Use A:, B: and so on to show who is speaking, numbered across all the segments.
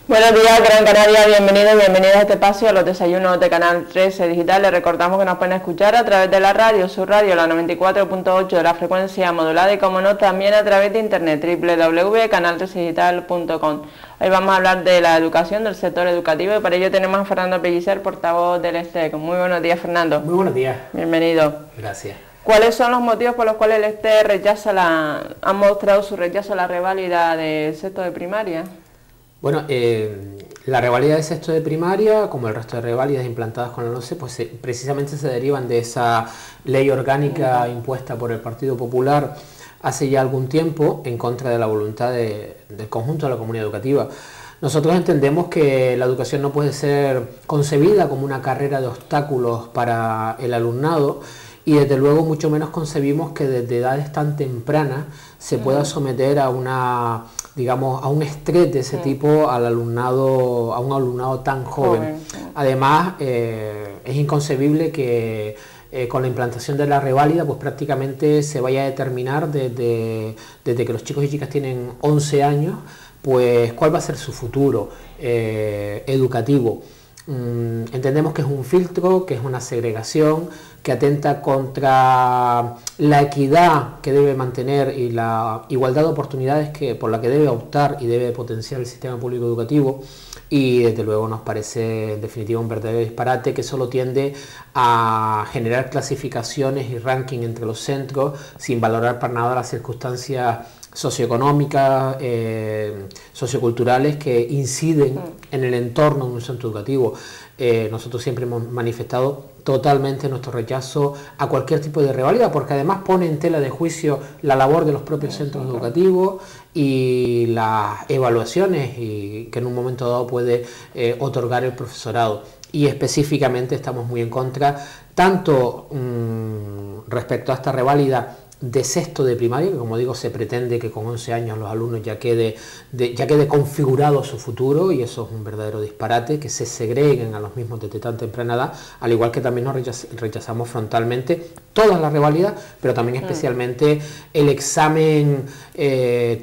A: Buenos días, Gran Canaria, bienvenidos y bienvenidas a este espacio, a los desayunos de Canal 13 Digital. Les recordamos que nos pueden escuchar a través de la radio, su radio, la 94.8 de la frecuencia modulada y, como no, también a través de internet, www.canal13digital.com. Hoy vamos a hablar de la educación, del sector educativo, y para ello tenemos a Fernando Pellicer, portavoz del STEC. Muy buenos días, Fernando.
B: Muy buenos días.
A: Bienvenido.
B: Gracias.
A: ¿Cuáles son los motivos por los cuales el STEC ha mostrado su rechazo a la reválida del sexto de primaria?
B: Bueno, la reválida de sexto de primaria, como el resto de reválidas implantadas con la LOMCE, pues precisamente se derivan de esa ley orgánica impuesta por el Partido Popular hace ya algún tiempo en contra de la voluntad del conjunto de la comunidad educativa. Nosotros entendemos que la educación no puede ser concebida como una carrera de obstáculos para el alumnado, y desde luego mucho menos concebimos que desde edades tan tempranas se pueda someter a a un estrés de ese tipo al alumnado, a un alumnado tan joven. Además, es inconcebible que con la implantación de la reválida pues prácticamente se vaya a determinar desde que los chicos y chicas tienen 11 años, pues cuál va a ser su futuro educativo. Entendemos que es un filtro, que es una segregación, que atenta contra la equidad que debe mantener y la igualdad de oportunidades por la que debe optar y debe potenciar el sistema público educativo, y desde luego nos parece en definitiva un verdadero disparate que solo tiende a generar clasificaciones y ranking entre los centros sin valorar para nada las circunstancias socioeconómicas, socioculturales que inciden en el entorno de un centro educativo. Nosotros siempre hemos manifestado totalmente nuestro rechazo a cualquier tipo de reválida, porque además pone en tela de juicio la labor de los propios centros educativos y las evaluaciones que en un momento dado puede otorgar el profesorado. Y específicamente estamos muy en contra, tanto respecto a esta reválida de sexto de primaria, que como digo se pretende que con 11 años los alumnos ya quede configurado su futuro, y eso es un verdadero disparate, que se segreguen a los mismos desde tan temprana edad, al igual que también nos rechazamos frontalmente todas las reválidas, pero también especialmente el examen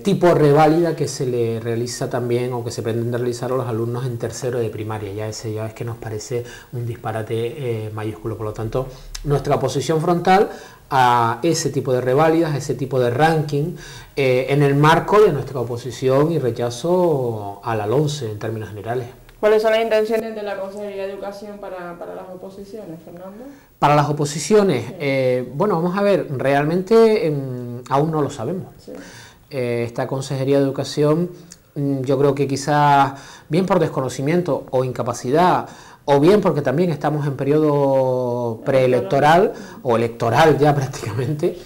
B: tipo reválida que se le realiza también, o que se pretende realizar a los alumnos en tercero de primaria. Ya es que nos parece un disparate mayúsculo. Por lo tanto, nuestra posición frontal a ese tipo de reválidas, a ese tipo de ranking, en el marco de nuestra oposición y rechazo a la LOMCE en términos generales.
A: ¿Cuáles son las intenciones de la Consejería de Educación para las oposiciones, Fernando?
B: Para las oposiciones, bueno, vamos a ver, realmente aún no lo sabemos. Sí. Esta Consejería de Educación, yo creo que quizás bien por desconocimiento o incapacidad, o bien porque también estamos en periodo preelectoral o electoral ya prácticamente,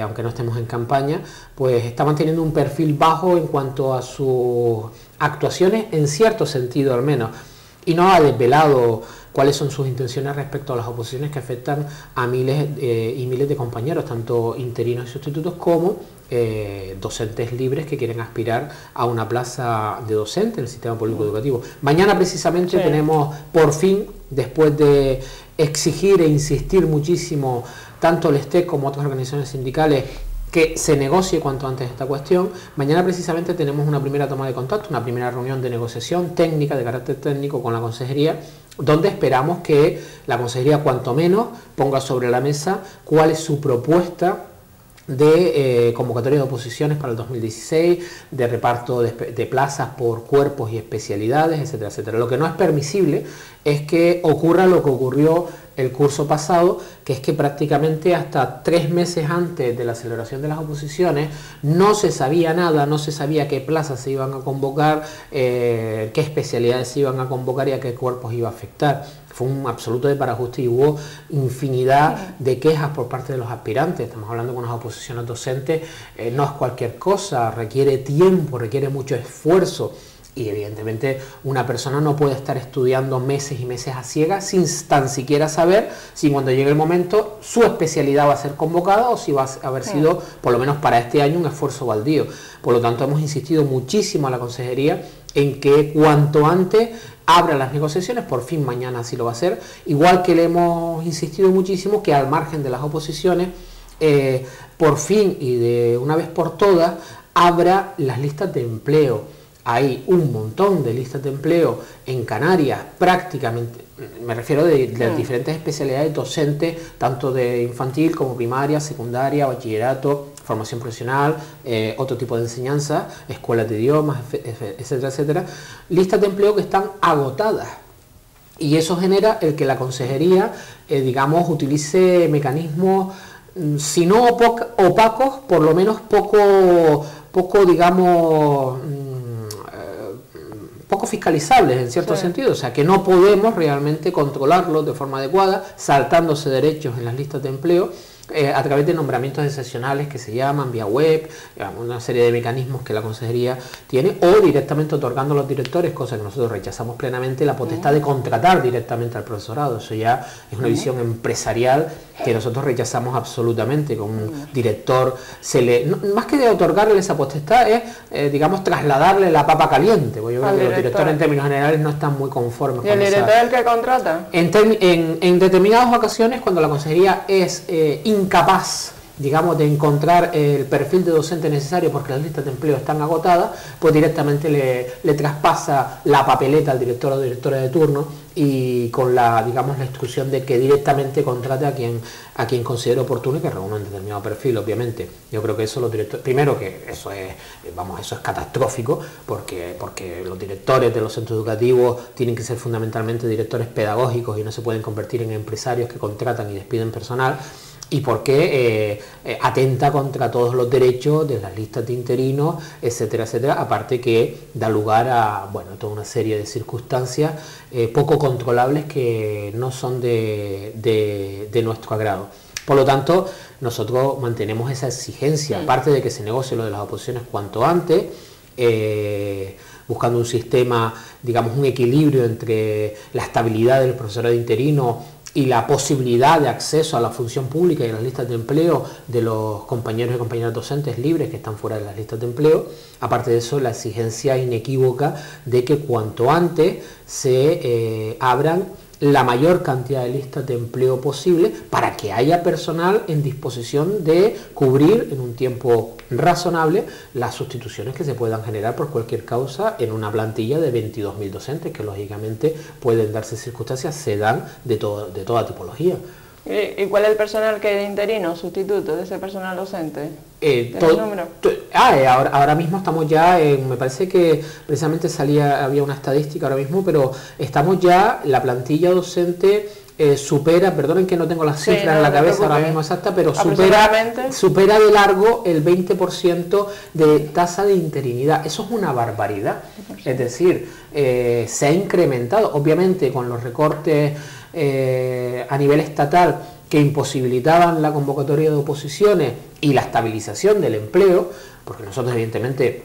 B: aunque no estemos en campaña, pues está manteniendo un perfil bajo en cuanto a sus actuaciones, en cierto sentido al menos, y no ha desvelado cuáles son sus intenciones respecto a las oposiciones que afectan a miles y miles de compañeros, tanto interinos y sustitutos como docentes libres que quieren aspirar a una plaza de docente en el sistema público educativo. Mañana precisamente tenemos, por fin, después de exigir e insistir muchísimo tanto el STEC como otras organizaciones sindicales, que se negocie cuanto antes esta cuestión. Mañana precisamente tenemos una primera toma de contacto, una primera reunión de negociación técnica, de carácter técnico, con la Consejería, donde esperamos que la Consejería cuanto menos ponga sobre la mesa cuál es su propuesta de convocatoria de oposiciones para el 2016, de reparto de plazas por cuerpos y especialidades, etcétera, etcétera. Lo que no es permisible es que ocurra lo que ocurrió el curso pasado, que es que prácticamente hasta 3 meses antes de la celebración de las oposiciones no se sabía nada, no se sabía qué plazas se iban a convocar, qué especialidades se iban a convocar y a qué cuerpos iba a afectar. Fue un absoluto desbarajuste y hubo infinidad de quejas por parte de los aspirantes. Estamos hablando de unas oposiciones docentes, no es cualquier cosa, requiere tiempo, requiere mucho esfuerzo. Y evidentemente una persona no puede estar estudiando meses y meses a ciegas sin tan siquiera saber si cuando llegue el momento su especialidad va a ser convocada o si va a haber sido, por lo menos para este año, un esfuerzo baldío. Por lo tanto, hemos insistido muchísimo a la Consejería en que cuanto antes abra las negociaciones, por fin mañana así lo va a hacer, igual que le hemos insistido muchísimo que al margen de las oposiciones, por fin y de una vez por todas, abra las listas de empleo, hay un montón de listas de empleo en Canarias, prácticamente, me refiero de diferentes especialidades docentes, tanto de infantil como primaria, secundaria, bachillerato, formación profesional, otro tipo de enseñanza, escuelas de idiomas, etcétera, etcétera, listas de empleo que están agotadas. Y eso genera el que la consejería, digamos, utilice mecanismos, si no opacos, por lo menos poco digamos, poco fiscalizables en cierto sentido, o sea que no podemos realmente controlarlos de forma adecuada, saltándose derechos en las listas de empleo, a través de nombramientos excepcionales que se llaman vía web, una serie de mecanismos que la consejería tiene, o directamente otorgando a los directores, cosa que nosotros rechazamos plenamente, la potestad de contratar directamente al profesorado. Eso ya es una visión empresarial que nosotros rechazamos absolutamente. Con un director más que de otorgarle esa potestad es, digamos, trasladarle la papa caliente, porque yo creo que los directores en términos generales no están muy conformes.
A: ¿Y el director es el que contrata?
B: En determinadas ocasiones, cuando la consejería es incapaz, digamos, de encontrar el perfil de docente necesario porque las listas de empleo están agotadas, pues directamente le traspasa la papeleta al director o directora de turno, y con la, digamos, la instrucción de que directamente contrate a quien considere oportuno y que reúna un determinado perfil. Obviamente yo creo que eso los directores, primero que eso es, eso es catastrófico, porque los directores de los centros educativos tienen que ser fundamentalmente directores pedagógicos y no se pueden convertir en empresarios que contratan y despiden personal, y porque atenta contra todos los derechos de las listas de interinos, etcétera, etcétera, aparte que da lugar a, bueno, toda una serie de circunstancias poco controlables que no son de nuestro agrado. Por lo tanto, nosotros mantenemos esa exigencia, aparte de que se negocie lo de las oposiciones cuanto antes, buscando un sistema, digamos, un equilibrio entre la estabilidad del profesorado interino y la posibilidad de acceso a la función pública y a las listas de empleo de los compañeros y compañeras docentes libres que están fuera de las listas de empleo. Aparte de eso, la exigencia inequívoca de que cuanto antes se abran la mayor cantidad de listas de empleo posible para que haya personal en disposición de cubrir en un tiempo razonable las sustituciones que se puedan generar por cualquier causa en una plantilla de 22.000 docentes, que lógicamente pueden darse circunstancias, se dan de toda tipología.
A: ¿Y cuál es el personal que es interino, sustituto de ese personal docente?
B: Ahora mismo estamos ya me parece que precisamente había una estadística ahora mismo, pero estamos ya, la plantilla docente supera, perdonen que no tengo las cifras en la cabeza ahora mismo exacta, pero supera de largo el 20% de tasa de interinidad. Eso es una barbaridad. Es decir, se ha incrementado, obviamente con los recortes a nivel estatal que imposibilitaban la convocatoria de oposiciones y la estabilización del empleo, porque nosotros evidentemente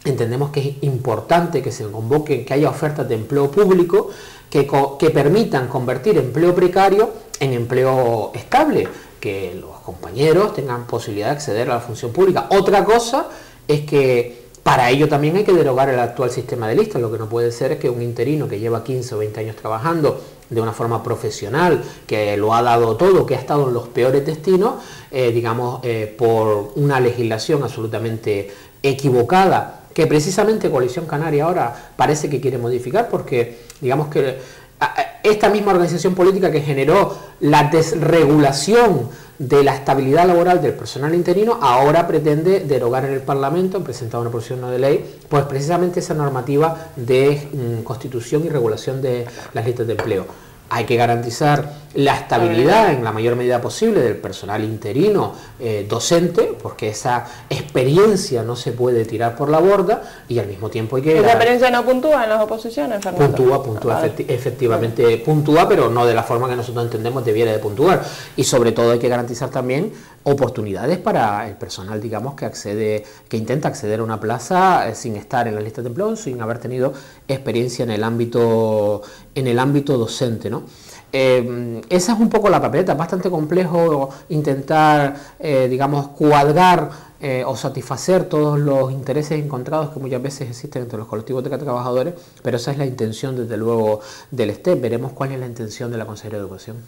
B: entendemos que es importante que se convoquen, que haya ofertas de empleo público que permitan convertir empleo precario en empleo estable, que los compañeros tengan posibilidad de acceder a la función pública. Otra cosa es que para ello también hay que derogar el actual sistema de listas. Lo que no puede ser es que un interino que lleva 15 o 20 años trabajando de una forma profesional, que lo ha dado todo, que ha estado en los peores destinos, por una legislación absolutamente equivocada, que precisamente Coalición Canaria ahora parece que quiere modificar, porque digamos que esta misma organización política que generó la desregulación de la estabilidad laboral del personal interino ahora pretende derogar en el Parlamento, han presentado una proposición no de ley, pues precisamente esa normativa de constitución y regulación de las listas de empleo. Hay que garantizar la estabilidad en la mayor medida posible del personal interino docente, porque esa experiencia no se puede tirar por la borda, y al mismo tiempo hay que...
A: ¿Esa experiencia no puntúa en las oposiciones, Fernando?
B: Puntúa, efectivamente puntúa, pero no de la forma que nosotros entendemos debiera de puntuar. Y sobre todo hay que garantizar también oportunidades para el personal, digamos, que intenta acceder a una plaza sin estar en la lista de empleo, sin haber tenido experiencia en el ámbito docente, ¿no? Esa es un poco la papeleta. Es bastante complejo intentar, cuadrar o satisfacer todos los intereses encontrados que muchas veces existen entre los colectivos de trabajadores, pero esa es la intención, desde luego, del STEP. Veremos cuál es la intención de la Consejería de Educación.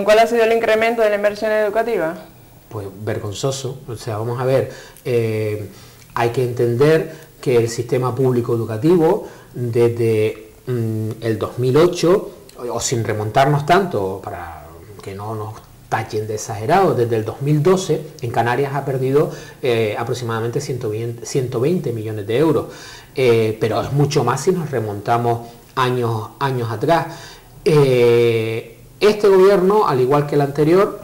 A: ¿Cuál ha sido el incremento de la inversión educativa?
B: Pues vergonzoso. O sea, vamos a ver, hay que entender que el sistema público educativo desde el 2008, o sin remontarnos tanto para que no nos tachen de exagerados, desde el 2012 en Canarias ha perdido aproximadamente 120 millones de euros, pero es mucho más si nos remontamos años atrás. Este gobierno, al igual que el anterior,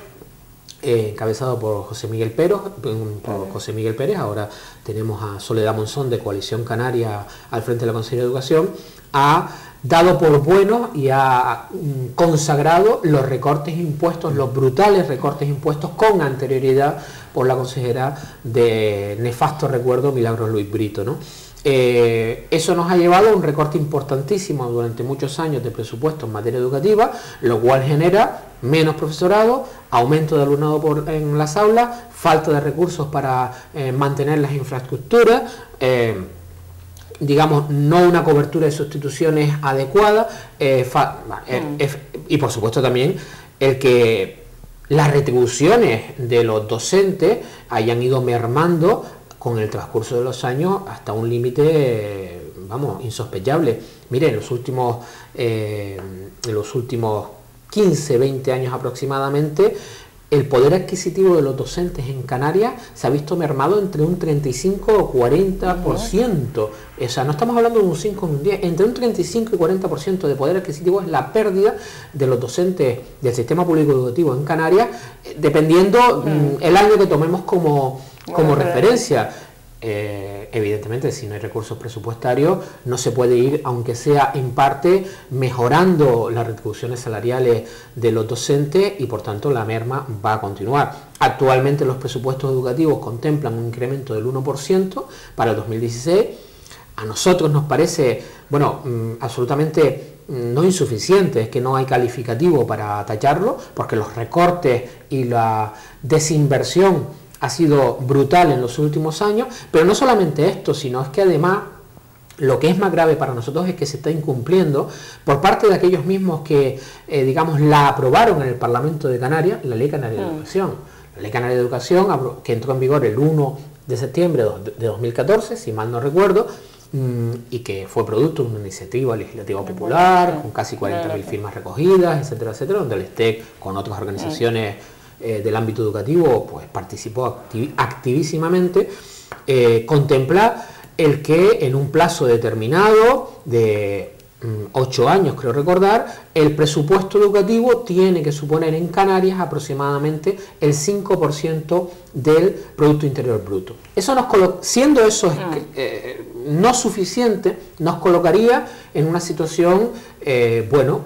B: encabezado por José Miguel Pérez, ahora tenemos a Soledad Monzón de Coalición Canaria al frente de la Consejería de Educación, ha dado por buenos y ha consagrado los recortes impuestos, los brutales recortes impuestos con anterioridad por la consejera de nefasto recuerdo Milagros Luis Brito, ¿no? Eso nos ha llevado a un recorte importantísimo durante muchos años de presupuesto en materia educativa, lo cual genera menos profesorado, aumento de alumnado en las aulas, falta de recursos para mantener las infraestructuras, digamos, no una cobertura de sustituciones adecuada, y por supuesto también el que las retribuciones de los docentes hayan ido mermando con el transcurso de los años hasta un límite, vamos, insospechable. Mire, en los últimos 15, 20 años aproximadamente, el poder adquisitivo de los docentes en Canarias se ha visto mermado entre un 35 o 40%. O sea, no estamos hablando de un 5 o un 10, entre un 35 y 40% de poder adquisitivo es la pérdida de los docentes del sistema público educativo en Canarias, dependiendo el año que tomemos como referencia. Evidentemente, si no hay recursos presupuestarios, no se puede ir, aunque sea en parte, mejorando las retribuciones salariales de los docentes y por tanto la merma va a continuar. Actualmente los presupuestos educativos contemplan un incremento del 1% para el 2016. A nosotros nos parece, bueno, absolutamente no insuficiente, es que no hay calificativo para tacharlo, porque los recortes y la desinversión ha sido brutal en los últimos años, pero no solamente esto, sino es que además lo que es más grave para nosotros es que se está incumpliendo por parte de aquellos mismos que, digamos, la aprobaron en el Parlamento de Canarias, la Ley Canaria de Educación. La Ley Canaria de Educación, que entró en vigor el 1 de septiembre de 2014, si mal no recuerdo, y que fue producto de una iniciativa legislativa popular, con casi 40.000 firmas recogidas, etcétera, etcétera, donde el STEC, con otras organizaciones del ámbito educativo, pues participó activísimamente, contempla el que en un plazo determinado de 8 años, creo recordar, el presupuesto educativo tiene que suponer en Canarias aproximadamente el 5% del Producto Interior Bruto. Eso siendo eso no suficiente, nos colocaría en una situación, bueno,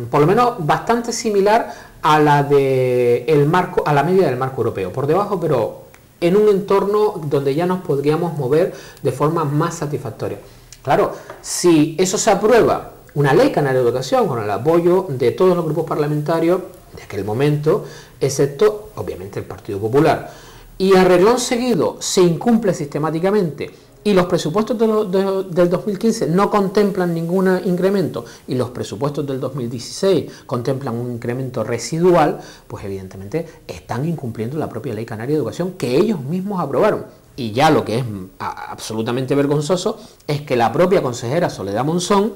B: por lo menos bastante similar a la a la media del marco europeo, por debajo, pero en un entorno donde ya nos podríamos mover de forma más satisfactoria. Claro, si eso se aprueba, una ley canaria de educación con el apoyo de todos los grupos parlamentarios de aquel momento, excepto obviamente el Partido Popular, y a renglón seguido se incumple sistemáticamente y los presupuestos del 2015 no contemplan ningún incremento y los presupuestos del 2016 contemplan un incremento residual, pues evidentemente están incumpliendo la propia Ley Canaria de Educación que ellos mismos aprobaron. Y ya lo que es absolutamente vergonzoso es que la propia consejera Soledad Monzón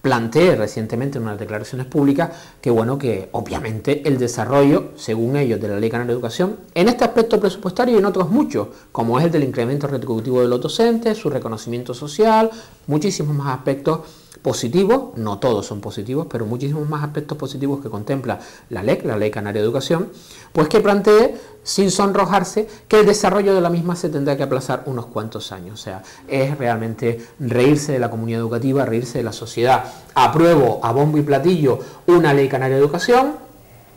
B: plantee recientemente en unas declaraciones públicas que, bueno, que obviamente el desarrollo, según ellos, de la Ley Canaria de Educación, en este aspecto presupuestario y en otros muchos, como es el del incremento retributivo de los docentes, su reconocimiento social, muchísimos más aspectos positivos, no todos son positivos, pero muchísimos más aspectos positivos que contempla la Ley Canaria de Educación, pues que plantee, sin sonrojarse, que el desarrollo de la misma se tendrá que aplazar unos cuantos años. O sea, es realmente reírse de la comunidad educativa, reírse de la sociedad. Apruebo a bombo y platillo una Ley Canaria de Educación,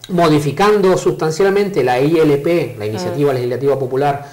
B: modificando sustancialmente la ILP, la Iniciativa Legislativa Popular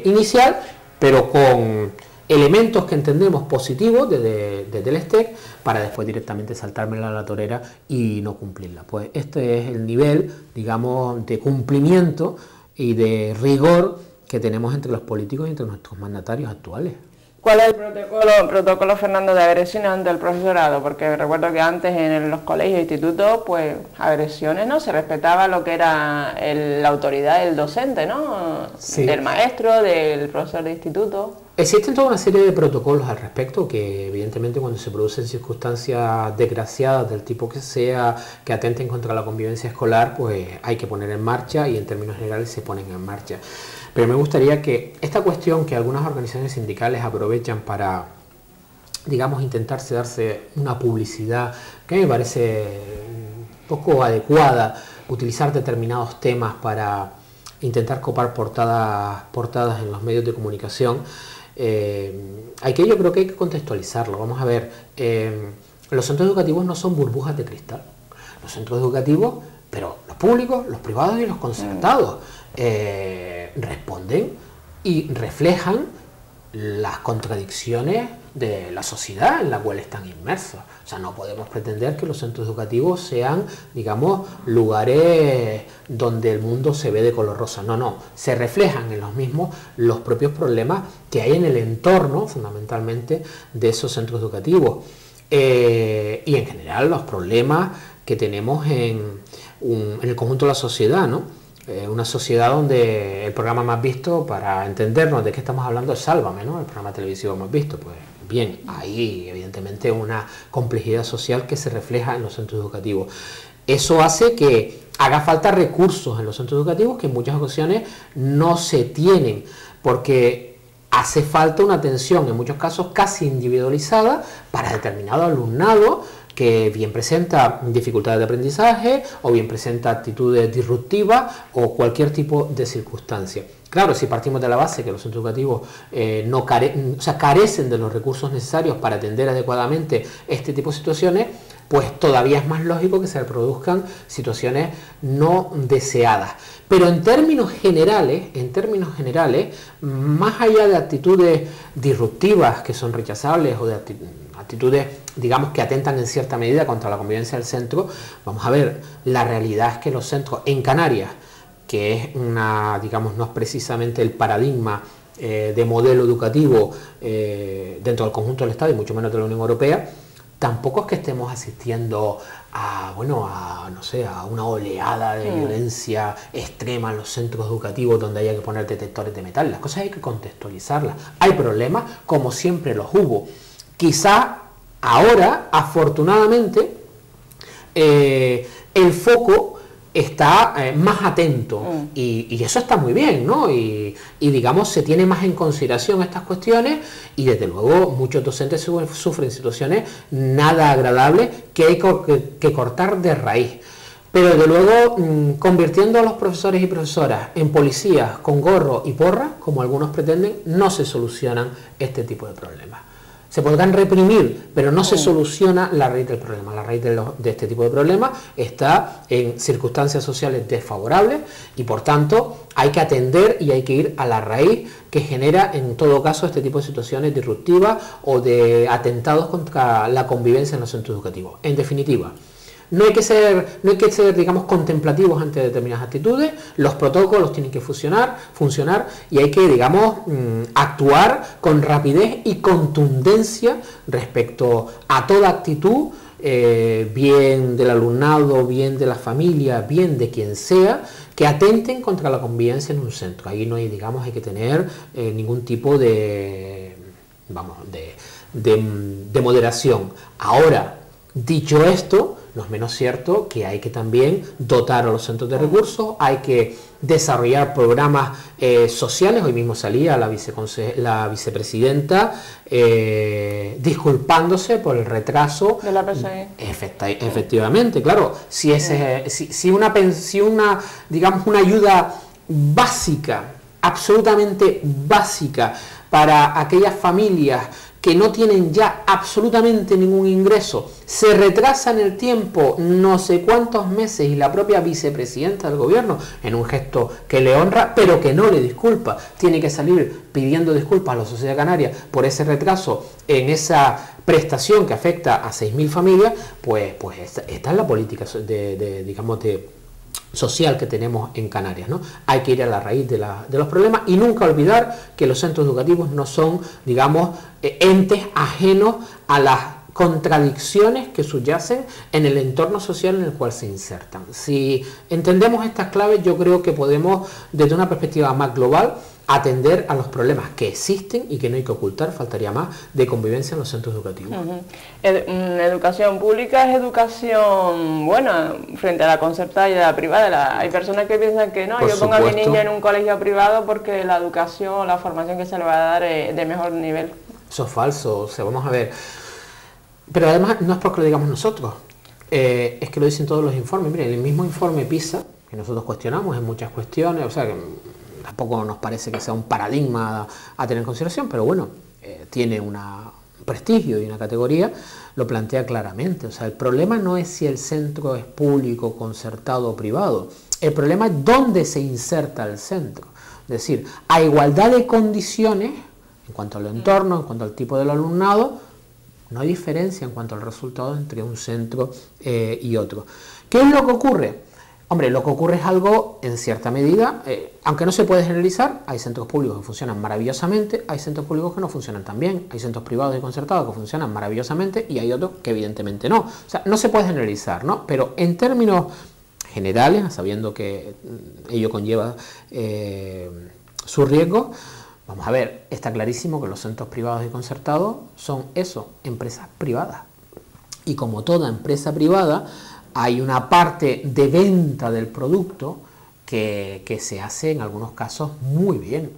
B: inicial, pero con elementos que entendemos positivos desde el STEC, para después directamente saltármela a la torera y no cumplirla. Pues este es el nivel, digamos, de cumplimiento y de rigor que tenemos entre los políticos y entre nuestros mandatarios actuales.
A: ¿Cuál es el protocolo, Fernando, de agresiones ante el profesorado? Porque recuerdo que antes en los colegios e institutos, pues agresiones, ¿no? Se respetaba lo que era la autoridad del docente, ¿no? Sí. Del maestro, del profesor de instituto.
B: Existen toda una serie de protocolos al respecto que evidentemente cuando se producen circunstancias desgraciadas del tipo que sea, que atenten contra la convivencia escolar, pues hay que poner en marcha y en términos generales se ponen en marcha. Pero me gustaría que esta cuestión que algunas organizaciones sindicales aprovechan para, digamos, intentarse darse una publicidad que me parece poco adecuada, utilizar determinados temas para intentar copar portadas en los medios de comunicación, aquí yo creo que hay que contextualizarlo. Vamos a ver, los centros educativos no son burbujas de cristal. Los centros educativos, pero los públicos, los privados y los concertados, responden y reflejan las contradicciones de la sociedad en la cual están inmersos. O sea, no podemos pretender que los centros educativos sean, digamos, lugares donde el mundo se ve de color rosa. No, no, se reflejan en los mismos los propios problemas que hay en el entorno, fundamentalmente, de esos centros educativos. Y en general los problemas que tenemos en el conjunto de la sociedad, ¿no? Una sociedad donde el programa más visto, para entendernos de qué estamos hablando, es Sálvame, ¿no? El programa televisivo más visto. Pues bien, hay evidentemente una complejidad social que se refleja en los centros educativos. Eso hace que haga falta recursos en los centros educativos que en muchas ocasiones no se tienen, porque hace falta una atención, en muchos casos casi individualizada, para determinado alumnado que bien presenta dificultades de aprendizaje o bien presenta actitudes disruptivas o cualquier tipo de circunstancia. Claro, si partimos de la base que los centros educativos carecen de los recursos necesarios para atender adecuadamente este tipo de situaciones, pues todavía es más lógico que se produzcan situaciones no deseadas. Pero en términos generales, más allá de actitudes disruptivas que son rechazables o de actitudes, digamos, que atentan en cierta medida contra la convivencia del centro, vamos a ver, la realidad es que los centros en Canarias, que es digamos, no es precisamente el paradigma de modelo educativo dentro del conjunto del Estado y mucho menos de la Unión Europea, tampoco es que estemos asistiendo a una oleada de violencia extrema en los centros educativos donde haya que poner detectores de metal. Las cosas hay que contextualizarlas. Hay problemas, como siempre los hubo. Quizá ahora, afortunadamente, el foco está más atento y eso está muy bien, ¿no? Y digamos, se tiene más en consideración estas cuestiones y desde luego muchos docentes sufren situaciones nada agradables que hay que cortar de raíz. Pero desde luego, convirtiendo a los profesores y profesoras en policías con gorro y porra, como algunos pretenden, no se solucionan este tipo de problemas. Se podrán reprimir, pero no se soluciona la raíz del problema. La raíz de este tipo de problemas está en circunstancias sociales desfavorables y por tanto hay que atender y hay que ir a la raíz que genera en todo caso este tipo de situaciones disruptivas o de atentados contra la convivencia en los centros educativos. En definitiva, no hay que ser, digamos, contemplativos ante determinadas actitudes, los protocolos tienen que funcionar y hay que, digamos, actuar con rapidez y contundencia respecto a toda actitud, bien del alumnado, bien de la familia, bien de quien sea, que atenten contra la convivencia en un centro. Ahí no hay, digamos, hay que tener ningún tipo de moderación. Ahora, dicho esto, no es menos cierto que hay que también dotar a los centros de recursos, hay que desarrollar programas sociales. Hoy mismo salía la vicepresidenta disculpándose por el retraso
A: de la PSI.
B: Efectivamente, claro, si una ayuda básica, absolutamente básica para aquellas familias que no tienen ya absolutamente ningún ingreso, se retrasa en el tiempo no sé cuántos meses y la propia vicepresidenta del gobierno, en un gesto que le honra, pero que no le disculpa, tiene que salir pidiendo disculpas a la sociedad canaria por ese retraso en esa prestación que afecta a 6.000 familias, pues esta es la política social que tenemos en Canarias, ¿no? Hay que ir a la raíz de los problemas y nunca olvidar que los centros educativos no son, digamos, entes ajenos a las contradicciones que subyacen en el entorno social en el cual se insertan. Si entendemos estas claves, yo creo que podemos, desde una perspectiva más global, atender a los problemas que existen y que no hay que ocultar, faltaría más, de convivencia en los centros educativos.
A: Educación pública es educación buena frente a la concertada y a la privada. Hay personas que piensan que no,
B: Por
A: yo pongo a mi
B: supuesto.
A: niña en un colegio privado porque la educación o la formación que se le va a dar es de mejor nivel.
B: Eso es falso, o sea, vamos a ver. Pero además no es porque lo digamos nosotros, es que lo dicen todos los informes. Miren, el mismo informe PISA, que nosotros cuestionamos en muchas cuestiones, o sea, que tampoco nos parece que sea un paradigma a tener en consideración, pero bueno, tiene un prestigio y una categoría, lo plantea claramente. O sea, el problema no es si el centro es público, concertado o privado, el problema es dónde se inserta el centro. Es decir, a igualdad de condiciones, en cuanto al entorno, en cuanto al tipo del alumnado, no hay diferencia en cuanto al resultado entre un centro y otro. ¿Qué es lo que ocurre? Hombre, lo que ocurre es algo en cierta medida, aunque no se puede generalizar, hay centros públicos que funcionan maravillosamente, hay centros públicos que no funcionan tan bien, hay centros privados y concertados que funcionan maravillosamente y hay otros que evidentemente no. O sea, no se puede generalizar, ¿no? Pero en términos generales, sabiendo que ello conlleva su riesgo, vamos a ver, está clarísimo que los centros privados y concertados son eso, empresas privadas. Y como toda empresa privada, hay una parte de venta del producto que se hace en algunos casos muy bien.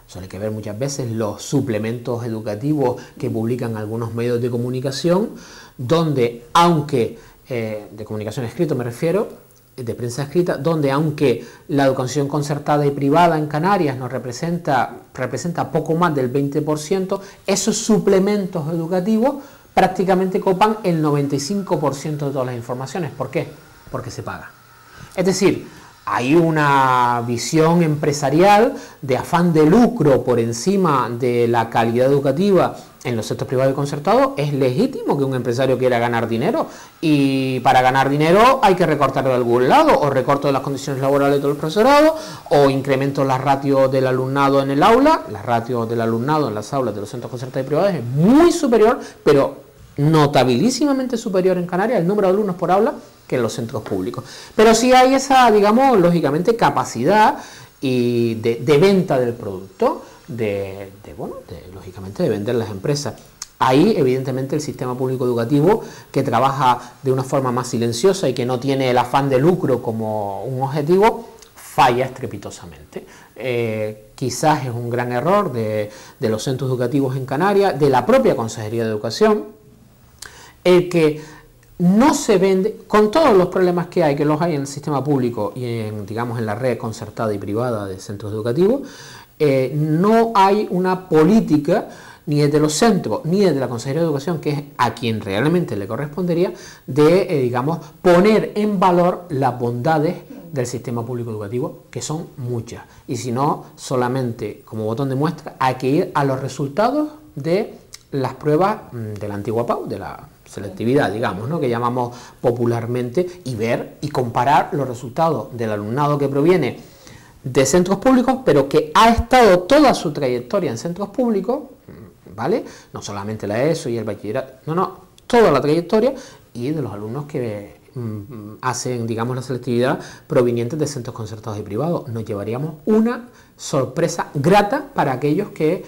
B: Suele que ver muchas veces los suplementos educativos que publican algunos medios de comunicación, donde aunque, de comunicación escrita me refiero, de prensa escrita, donde aunque la educación concertada y privada en Canarias nos representa poco más del 20%, esos suplementos educativos prácticamente copan el 95% de todas las informaciones. ¿Por qué? Porque se paga. Es decir, hay una visión empresarial de afán de lucro por encima de la calidad educativa en los sectores privados y concertados. Es legítimo que un empresario quiera ganar dinero y para ganar dinero hay que recortar de algún lado, o recorto de las condiciones laborales de todo el profesorado, o incremento las ratios del alumnado en el aula. La ratio del alumnado en las aulas de los centros concertados y privados es muy superior, pero notabilísimamente superior en Canarias, el número de alumnos por aula, que en los centros públicos. Pero sí hay esa, digamos, lógicamente capacidad y de venta del producto, lógicamente de vender las empresas. Ahí, evidentemente, el sistema público educativo, que trabaja de una forma más silenciosa y que no tiene el afán de lucro como un objetivo, falla estrepitosamente. Quizás es un gran error de los centros educativos en Canarias, de la propia Consejería de Educación, el que no se vende, con todos los problemas que hay, que los hay en el sistema público y en la red concertada y privada de centros educativos, no hay una política ni desde los centros ni desde la Consejería de Educación, que es a quien realmente le correspondería, de poner en valor las bondades del sistema público educativo, que son muchas, y si no, solamente como botón de muestra hay que ir a los resultados de las pruebas de la antigua PAU, de la selectividad, digamos, ¿no?, que llamamos popularmente, y ver y comparar los resultados del alumnado que proviene de centros públicos, pero que ha estado toda su trayectoria en centros públicos, ¿vale? No solamente la ESO y el bachillerato, no, toda la trayectoria, y de los alumnos que hacen, la selectividad provenientes de centros concertados y privados. Nos llevaríamos una sorpresa grata para aquellos que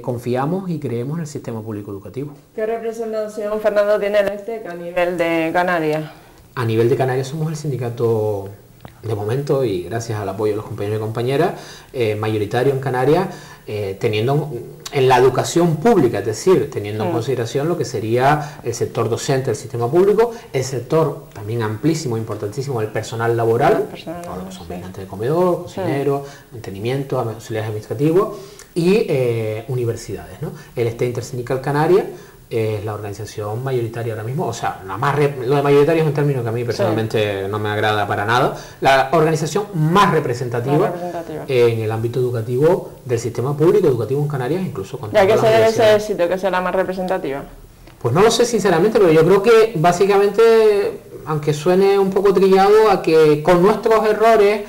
B: confiamos y creemos en el sistema público educativo.
A: ¿Qué representación, Fernando, tiene el ESTEC a nivel de Canarias?
B: A nivel de Canarias somos el sindicato, de momento, y gracias al apoyo de los compañeros y compañeras, mayoritario en Canarias, teniendo en la educación pública, es decir, teniendo en consideración lo que sería el sector docente del sistema público, el sector también amplísimo, importantísimo, el personal laboral, todo lo que son vigilantes de comedor, cocineros, mantenimiento, auxiliares administrativos y universidades, ¿no? El ESTEC Intersindical Canarias es la organización mayoritaria ahora mismo, o sea, lo de mayoritario es un término que a mí personalmente no me agrada para nada, la organización más representativa en el ámbito educativo del sistema público educativo en Canarias, incluso con...
A: ¿Y a qué se debe ese éxito, que sea la más representativa?
B: Pues no lo sé sinceramente, pero yo creo que básicamente, aunque suene un poco trillado, a que con nuestros errores,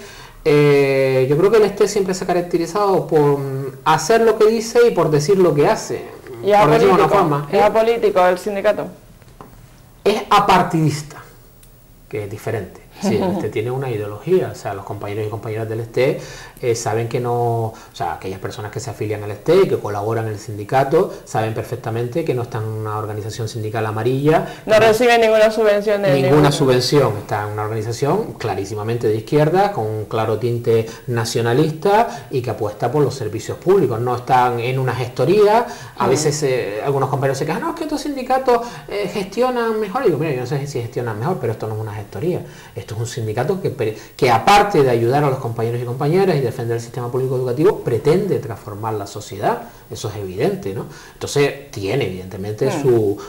B: yo creo que el ESTEC siempre se ha caracterizado por hacer lo que dice y por decir lo que hace.
A: ¿Y es apolítico? ¿Es apolítico el sindicato?
B: Es apartidista, que es diferente. O Sí, el STE tiene una ideología, o sea, los compañeros y compañeras del STE saben que no, o sea, aquellas personas que se afilian al STE y que colaboran en el sindicato, saben perfectamente que no están en una organización sindical amarilla.
A: No reciben ninguna subvención de
B: ninguna subvención, está en una organización clarísimamente de izquierda, con un claro tinte nacionalista y que apuesta por los servicios públicos. No están en una gestoría, a veces algunos compañeros se quejan, no, es que estos sindicatos gestionan mejor. Y digo, mira, yo no sé si gestionan mejor, pero esto no es una gestoría. Esto es un sindicato que aparte de ayudar a los compañeros y compañeras y defender el sistema público educativo, pretende transformar la sociedad. Eso es evidente, ¿no? Entonces tiene evidentemente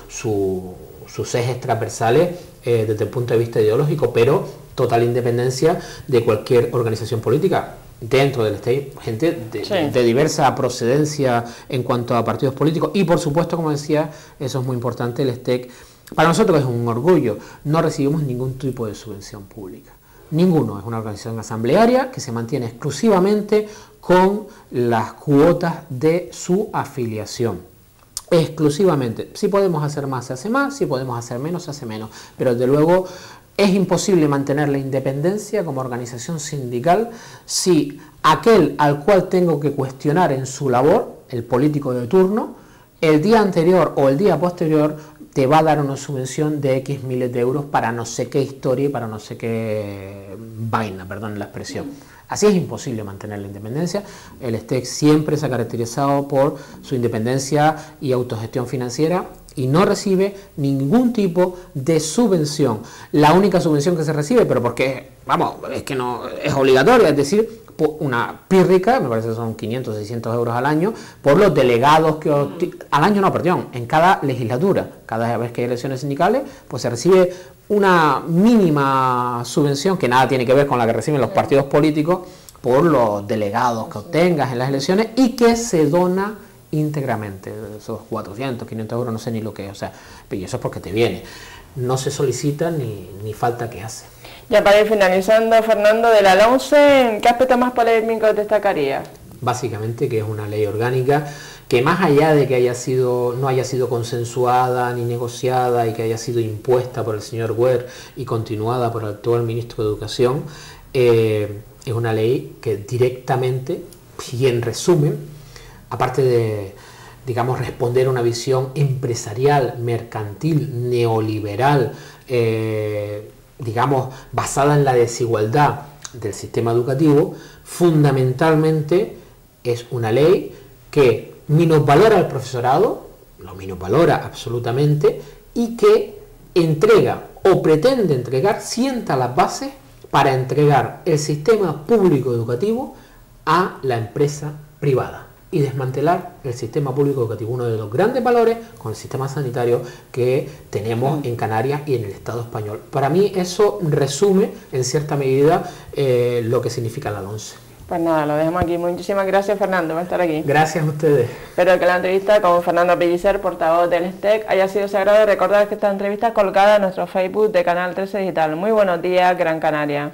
B: sus ejes transversales desde el punto de vista ideológico, pero total independencia de cualquier organización política. Dentro del STE, gente de diversa procedencia en cuanto a partidos políticos y, por supuesto, como decía, eso es muy importante, el STE para nosotros es un orgullo, no recibimos ningún tipo de subvención pública, ninguno. Es una organización asamblearia que se mantiene exclusivamente con las cuotas de su afiliación, exclusivamente. Si podemos hacer más, se hace más, si podemos hacer menos, se hace menos, pero desde luego es imposible mantener la independencia como organización sindical si aquel al cual tengo que cuestionar en su labor, el político de turno, el día anterior o el día posterior te va a dar una subvención de X miles de euros para no sé qué historia y para no sé qué vaina, perdón la expresión. Así es imposible mantener la independencia. El STE siempre se ha caracterizado por su independencia y autogestión financiera y no recibe ningún tipo de subvención. La única subvención que se recibe, pero porque, vamos, es que no es obligatoria, es decir, una pírrica, me parece que son 500, 600 euros al año, por los delegados que al año no, perdón, en cada legislatura, cada vez que hay elecciones sindicales, pues se recibe una mínima subvención que nada tiene que ver con la que reciben los partidos políticos por los delegados que obtengas en las elecciones y que se dona íntegramente, esos 400, 500 euros, no sé ni lo que es, o sea, y eso es porque te viene, no se solicita ni falta que hace.
A: Ya para ir finalizando, Fernando, de la LONCE, ¿qué aspecto más polémico destacaría?
B: Básicamente que es una ley orgánica que más allá de que no haya sido consensuada ni negociada y que haya sido impuesta por el señor Wert y continuada por el actual ministro de Educación, es una ley que directamente, y en resumen, aparte de, digamos, responder a una visión empresarial, mercantil, neoliberal, digamos, basada en la desigualdad del sistema educativo, fundamentalmente es una ley que minusvalora al profesorado, lo minusvalora absolutamente, y que entrega o pretende entregar, sienta las bases para entregar el sistema público educativo a la empresa privada y desmantelar el sistema público educativo, uno de los grandes valores con el sistema sanitario que tenemos en Canarias y en el Estado español. Para mí eso resume en cierta medida lo que significa la LONCE.
A: Pues nada, lo dejamos aquí. Muchísimas gracias, Fernando, por estar aquí.
B: Gracias a ustedes.
A: Espero que la entrevista con Fernando Pellicer, portavoz del STE, haya sido sagrada y recordar que esta entrevista es colgada en nuestro Facebook de Canal 13 Digital. Muy buenos días, Gran Canaria.